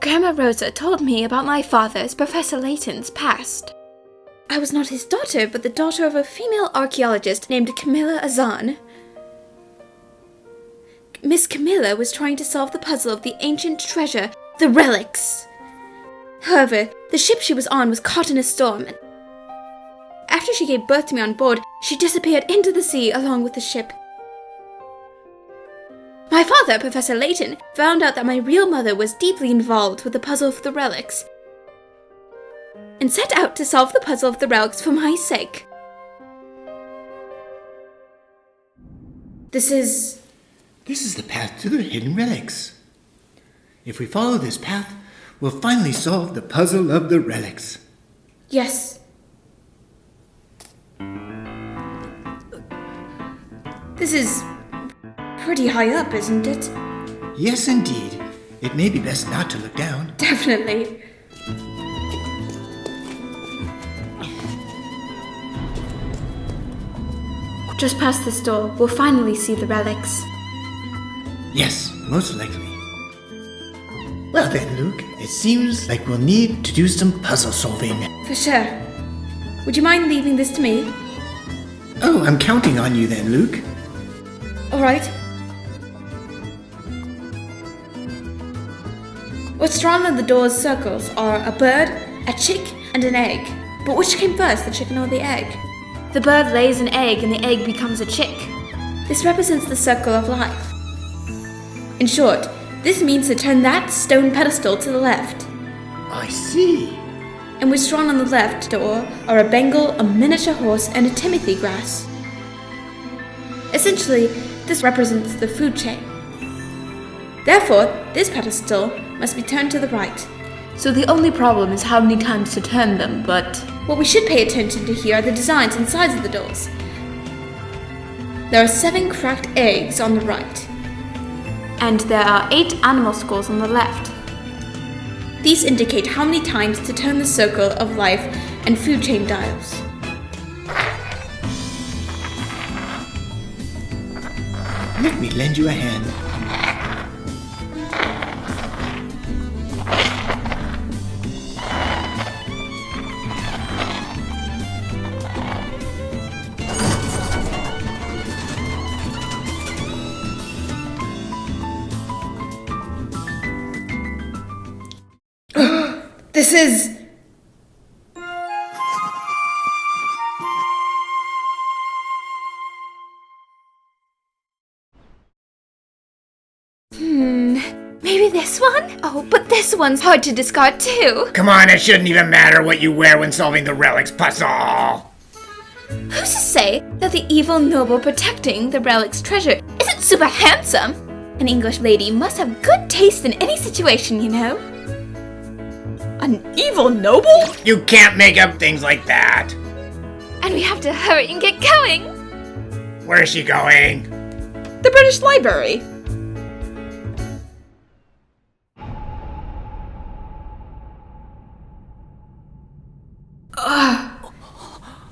Grandma Rosa told me about my father's, Professor Layton's, past. I was not his daughter, but the daughter of a female archaeologist named Camilla Azan. Miss Camilla was trying to solve the puzzle of the ancient treasure, the Relics. However, the ship she was on was caught in a storm, and after she gave birth to me on board, she disappeared into the sea along with the ship. My father, Professor Layton, found out that my real mother was deeply involved with the puzzle of the relics, and set out to solve the puzzle of the relics for my sake. This is the path to the hidden relics. If we follow this path, we'll finally solve the puzzle of the relics. Yes. This is pretty high up, isn't it? Yes, indeed. It may be best not to look down. Definitely. Just past this door, we'll finally see the relics. Yes, most likely. Well then, Luke, it seems like we'll need to do some puzzle solving. For sure. Would you mind leaving this to me? Oh, I'm counting on you then, Luke. Alright. What's drawn on the door's circles are a bird, a chick, and an egg. But which came first, the chicken or the egg? The bird lays an egg and the egg becomes a chick. This represents the circle of life. In short, this means to turn that stone pedestal to the left. I see. And what's drawn on the left door are a Bengal, a miniature horse, and a timothy grass. Essentially, this represents the food chain. Therefore, this pedestal must be turned to the right. So the only problem is how many times to turn them, but what we should pay attention to here are the designs and sides of the doors. There are 7 cracked eggs on the right. And there are 8 animal skulls on the left. These indicate how many times to turn the circle of life and food chain dials. Let me lend you a hand. This is... Maybe this one? Oh, but this one's hard to discard too. Come on, it shouldn't even matter what you wear when solving the relics puzzle. Who's to say that the evil noble protecting the relic's treasure isn't super handsome? An English lady must have good taste in any situation, you know. An evil noble? You can't make up things like that. And we have to hurry and get going. Where's she going? The British Library.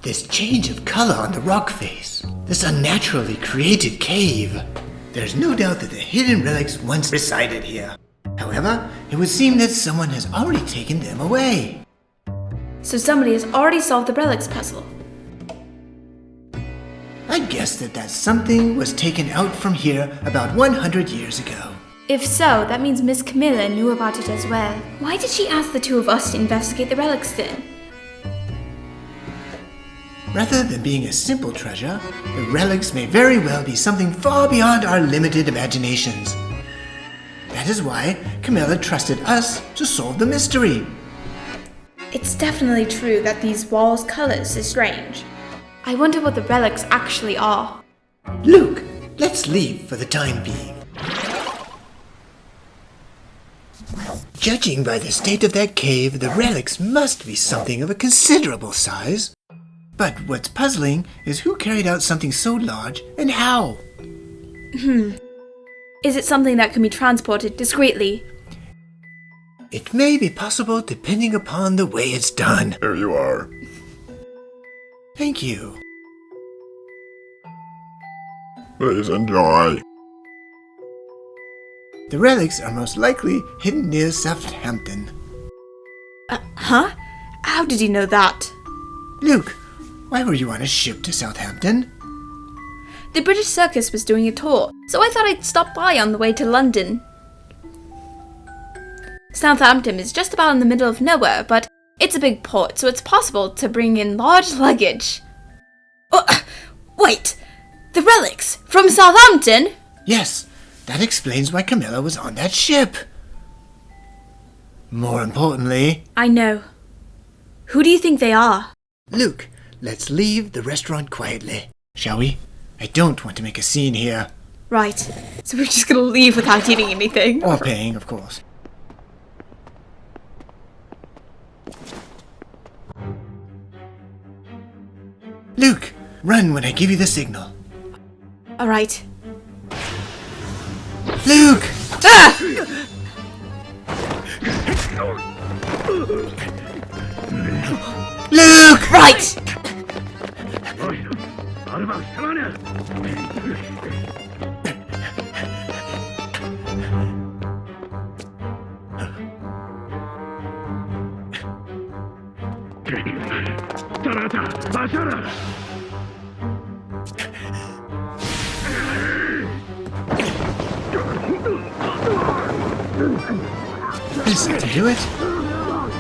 This change of color on the rock face. This unnaturally created cave. There's no doubt that the hidden relics once resided here. However, it would seem that someone has already taken them away. So somebody has already solved the relics puzzle. I guess that something was taken out from here about 100 years ago. If so, that means Miss Camilla knew about it as well. Why did she ask the two of us to investigate the relics then? Rather than being a simple treasure, the relics may very well be something far beyond our limited imaginations. That is why Camilla trusted us to solve the mystery. It's definitely true that these walls' colors is strange. I wonder what the relics actually are. Luke, let's leave for the time being. Judging by the state of that cave, the relics must be something of a considerable size. But what's puzzling is who carried out something so large and how. Is it something that can be transported discreetly? It may be possible depending upon the way it's done. There you are. Thank you. Please enjoy. The relics are most likely hidden near Southampton. Huh? How did you know that? Luke, why were you on a ship to Southampton? The British Circus was doing a tour, so I thought I'd stop by on the way to London. Southampton is just about in the middle of nowhere, but it's a big port, so it's possible to bring in large luggage. Wait! The relics! From Southampton? Yes, that explains why Camilla was on that ship. More importantly... I know. Who do you think they are? Luke, let's leave the restaurant quietly, shall we? I don't want to make a scene here. Right. So we're just gonna leave without eating anything. Or paying, of course. Luke, run when I give you the signal. Alright. Luke! Ah! Luke! Right! This ought to do it.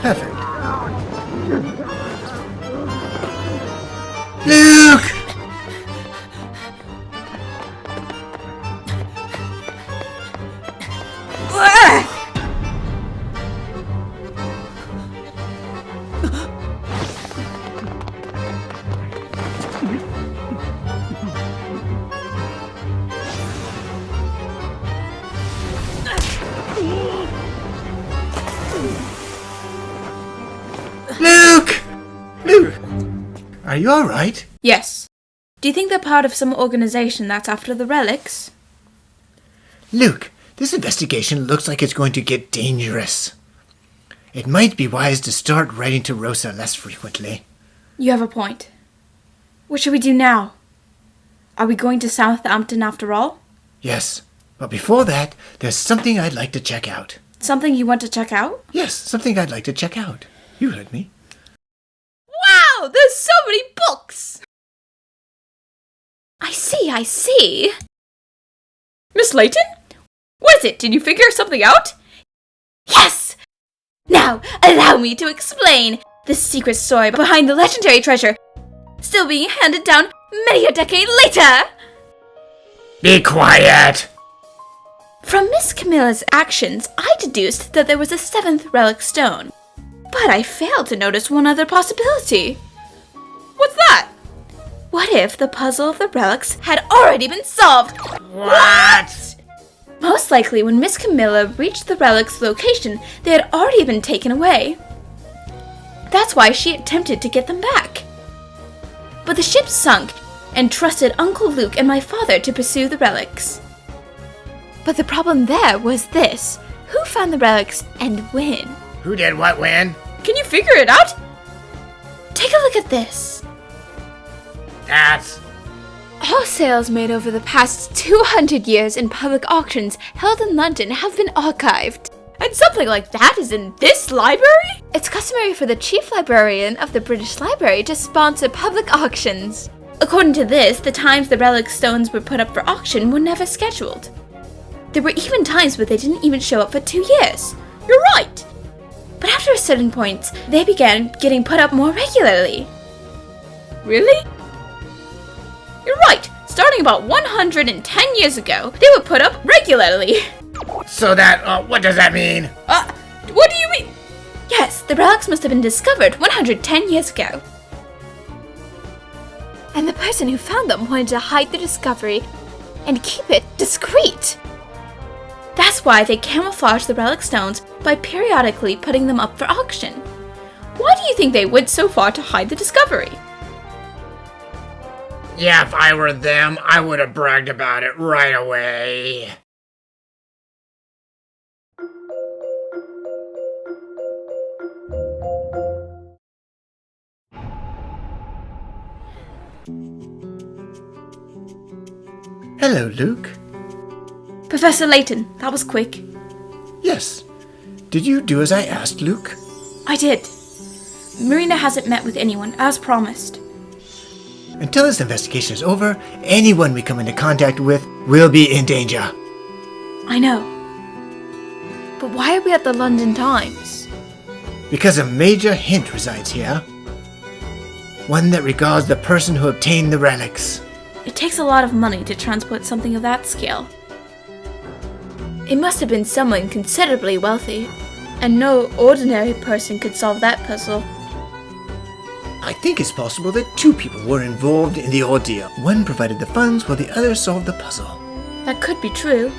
Perfect. Luke! Luke! Luke! Are you alright? Yes. Do you think they're part of some organization that's after the relics? Luke, this investigation looks like it's going to get dangerous. It might be wise to start writing to Rosa less frequently. You have a point. What should we do now? Are we going to Southampton after all? Yes, but before that, there's something I'd like to check out. Something you want to check out? Yes, something I'd like to check out. You heard me. Wow! There's so many books! I see. Miss Layton? What is it? Did you figure something out? Yes! Now, allow me to explain the secret story behind the legendary treasure, still being handed down many a decade later! Be quiet! From Miss Camilla's actions, I deduced that there was a 7th relic stone. But I failed to notice one other possibility. What's that? What if the puzzle of the relics had already been solved? What? Most likely, when Miss Camilla reached the relic's location, they had already been taken away. That's why she attempted to get them back. But the ship sunk and trusted Uncle Luke and my father to pursue the relics. But the problem there was this: who found the relics and when? Who did what when? Can you figure it out? Take a look at this. That's... All sales made over the past 200 years in public auctions held in London have been archived. And something like that is in this library? It's customary for the chief librarian of the British Library to sponsor public auctions. According to this, the times the relic stones were put up for auction were never scheduled. There were even times where they didn't even show up for 2 years. You're right! But after a certain point, they began getting put up more regularly. Really? You're right! Starting about 110 years ago, they were put up regularly. So that, what does that mean? What do you mean? Yes, the relics must have been discovered 110 years ago. And the person who found them wanted to hide the discovery and keep it discreet. That's why they camouflaged the relic stones by periodically putting them up for auction. Why do you think they went so far to hide the discovery? Yeah, if I were them, I would have bragged about it right away. Hello, Luke. Professor Layton, that was quick. Yes. Did you do as I asked, Luke? I did. Marina hasn't met with anyone, as promised. Until this investigation is over, anyone we come into contact with will be in danger. I know. But why are we at the London Times? Because a major hint resides here. One that regards the person who obtained the relics. It takes a lot of money to transport something of that scale. It must have been someone considerably wealthy, and no ordinary person could solve that puzzle. I think it's possible that two people were involved in the ordeal. One provided the funds while the other solved the puzzle. That could be true.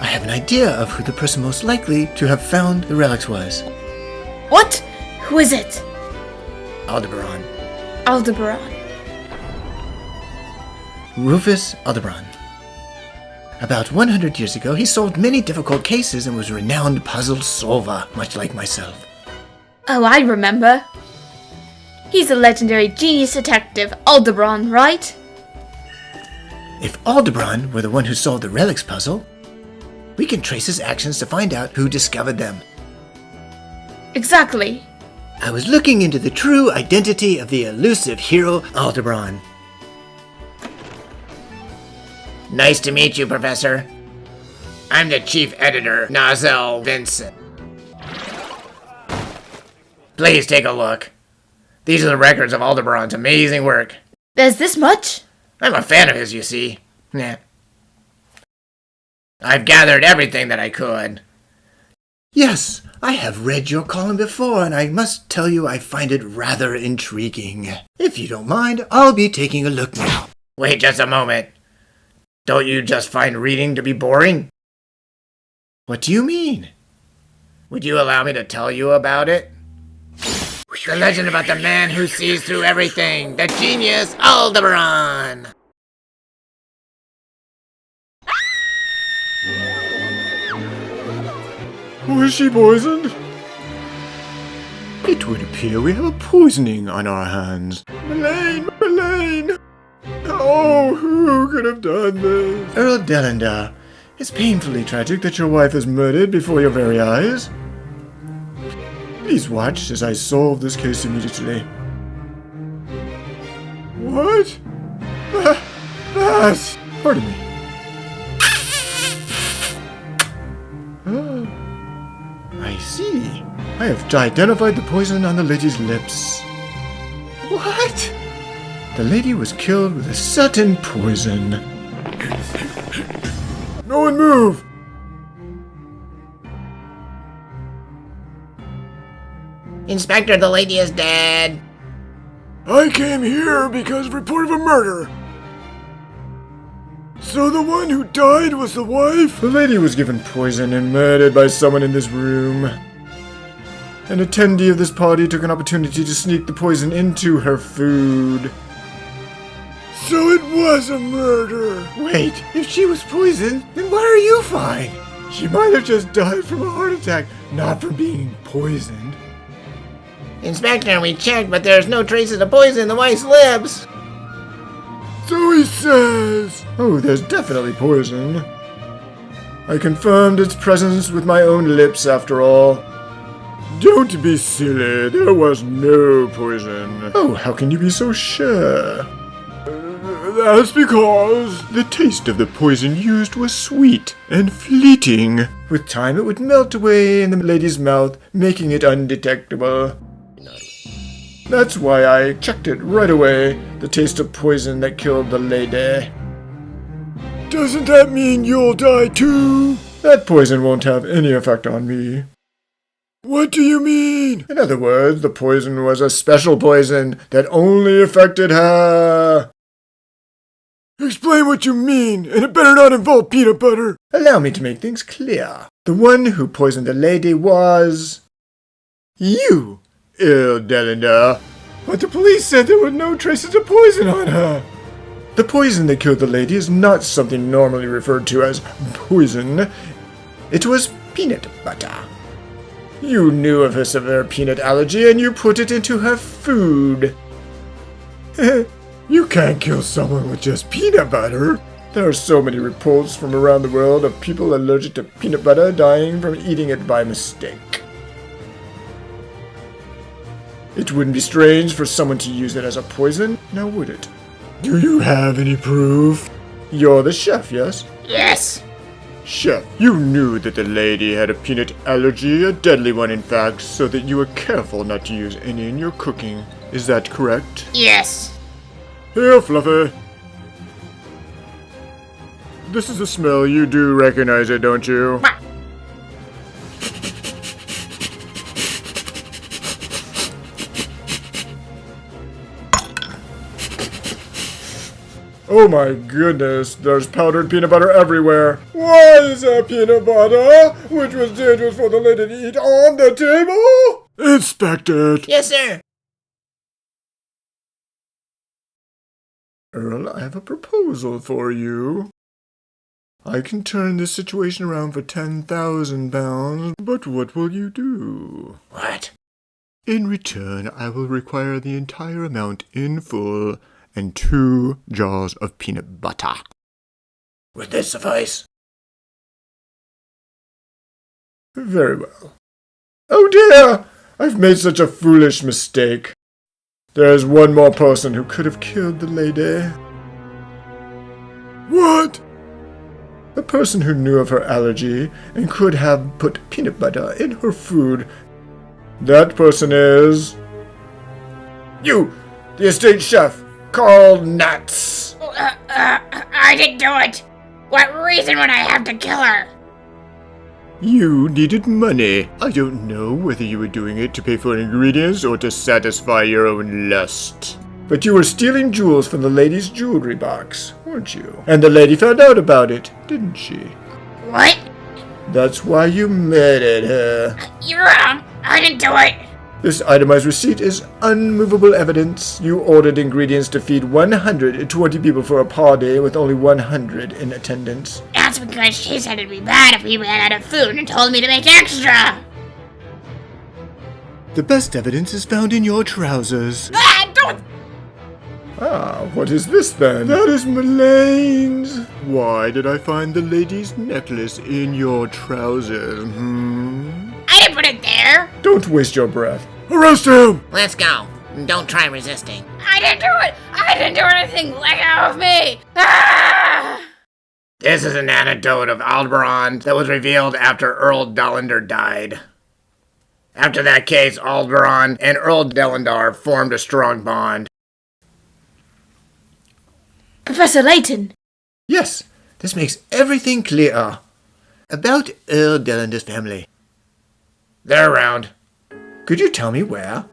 I have an idea of who the person most likely to have found the relics was. What? Who is it? Aldebaran. Aldebaran. Rufus Aldebaran. About 100 years ago, he solved many difficult cases and was a renowned puzzle solver, much like myself. Oh, I remember. He's the legendary genius detective Aldebaran, right? If Aldebaran were the one who solved the relics puzzle, we can trace his actions to find out who discovered them. Exactly. I was looking into the true identity of the elusive hero Aldebaran. Nice to meet you, Professor. I'm the chief editor, Nazel Vincent. Please take a look. These are the records of Aldebaran's amazing work. There's this much? I'm a fan of his, you see. Nah. I've gathered everything that I could. Yes, I have read your column before, and I must tell you I find it rather intriguing. If you don't mind, I'll be taking a look now. Wait just a moment. Don't you just find reading to be boring? What do you mean? Would you allow me to tell you about it? The legend about the man who sees through everything, the genius Aldebaran! Was she poisoned? It would appear we have a poisoning on our hands. Melaine! Oh, who could have done this? Earl Delander, it's painfully tragic that your wife is murdered before your very eyes. Please watch as I solve this case immediately. What? That! Pardon me. I see. I have identified the poison on the lady's lips. What? The lady was killed with a certain poison. No one move! Inspector, the lady is dead. I came here because of report of a murder. So the one who died was the wife? The lady was given poison and murdered by someone in this room. An attendee of this party took an opportunity to sneak the poison into her food. So it was a murder! Wait, if she was poisoned, then why are you fine? She might have just died from a heart attack, not from being poisoned. Inspector, we checked, but there's no traces of poison in the wife's lips. So he says! Oh, there's definitely poison. I confirmed its presence with my own lips, after all. Don't be silly, there was no poison. Oh, how can you be so sure? That's because the taste of the poison used was sweet and fleeting. With time, it would melt away in the lady's mouth, making it undetectable. That's why I checked it right away, the taste of poison that killed the lady. Doesn't that mean you'll die too? That poison won't have any effect on me. What do you mean? In other words, the poison was a special poison that only affected her. Explain what you mean, and it better not involve peanut butter. Allow me to make things clear. The one who poisoned the lady was... you, Earl Delander. But the police said there were no traces of poison on her. The poison that killed the lady is not something normally referred to as poison. It was peanut butter. You knew of her severe peanut allergy and you put it into her food. You can't kill someone with just peanut butter. There are so many reports from around the world of people allergic to peanut butter dying from eating it by mistake. It wouldn't be strange for someone to use it as a poison, now would it? Do you have any proof? You're the chef, yes? Yes. Chef, you knew that the lady had a peanut allergy, a deadly one in fact, so that you were careful not to use any in your cooking. Is that correct? Yes. Here, Fluffy. This is the smell. You do recognize it, don't you? Oh my goodness, there's powdered peanut butter everywhere. Why is there peanut butter, which was dangerous for the lady to eat, on the table? Inspect it. Yes, sir. Earl, I have a proposal for you. I can turn this situation around for 10,000 pounds, but what will you do? What? In return, I will require the entire amount in full and 2 jars of peanut butter. Would this suffice? Very well. Oh dear! I've made such a foolish mistake. There's one more person who could have killed the lady. What? The person who knew of her allergy and could have put peanut butter in her food. That person is... you, the estate chef, Carl Nuts. I didn't do it. What reason would I have to kill her? You needed money. I don't know whether you were doing it to pay for ingredients or to satisfy your own lust. But you were stealing jewels from the lady's jewelry box, weren't you? And the lady found out about it, didn't she? What? That's why you murdered her. You're wrong. I didn't do it. This itemized receipt is unmovable evidence. You ordered ingredients to feed 120 people for a party with only 100 in attendance. That's because she said it'd be bad if we ran out of food and told me to make extra. The best evidence is found in your trousers. Don't... Ah, what is this then? That is Mullane's. Why did I find the lady's necklace in your trousers, I didn't put it there. Don't waste your breath. Arrest him! Let's go. Don't try resisting. I didn't do it. I didn't do anything. Let go of me. Ah! This is an anecdote of Aldebaran that was revealed after Earl Dallender died. After that case, Aldebaran and Earl Dallender formed a strong bond. Professor Layton! Yes, this makes everything clear. About Earl Dallender's family. They're around. Could you tell me where?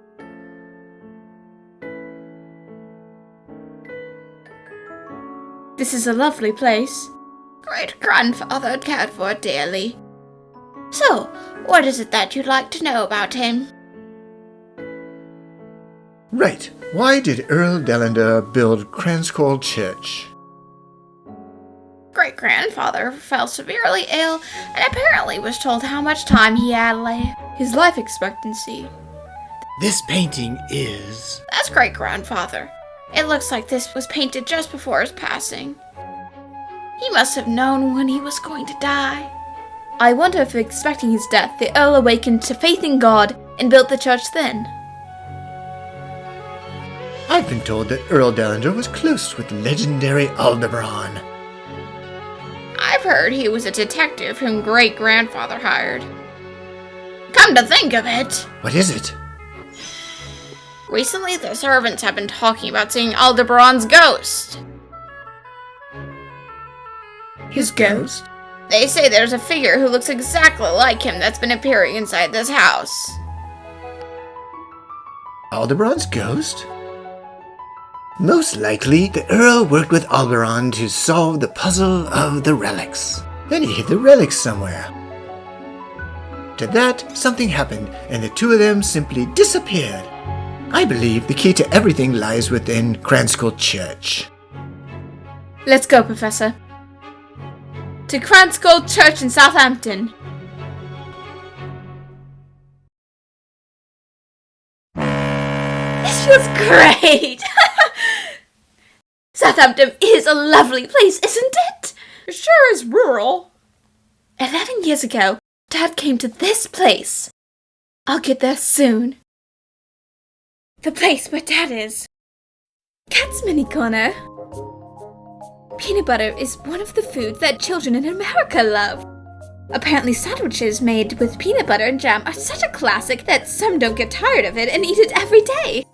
This is a lovely place. Great-grandfather cared for it dearly. So, what is it that you'd like to know about him? Right. Why did Earl Dallender build Cranscoll Church? Great-grandfather fell severely ill and apparently was told how much time he had left. His life expectancy. This painting is... That's great-grandfather. It looks like this was painted just before his passing. He must have known when he was going to die. I wonder if, expecting his death, the Earl awakened to faith in God and built the church then. I've been told that Earl Dallender was close with legendary Aldebaran. I've heard he was a detective whom great-grandfather hired. Come to think of it, What is it? recently the servants have been talking about seeing Aldebaran's ghost. His ghost? They say there's a figure who looks exactly like him that's been appearing inside this house. Aldebaran's ghost? Most likely, the Earl worked with Aldebaran to solve the puzzle of the relics. Then he hid the relics somewhere. To that, something happened, and the two of them simply disappeared. I believe the key to everything lies within Cranscoll Church. Let's go, Professor. To Cranscoll Church in Southampton. This feels great! Southampton is a lovely place, isn't it? It sure is rural. 11 years ago, Dad came to this place. I'll get there soon. The place where Dad is. Cat's Mini Corner. Peanut butter is one of the foods that children in America love. Apparently sandwiches made with peanut butter and jam are such a classic that some don't get tired of it and eat it every day.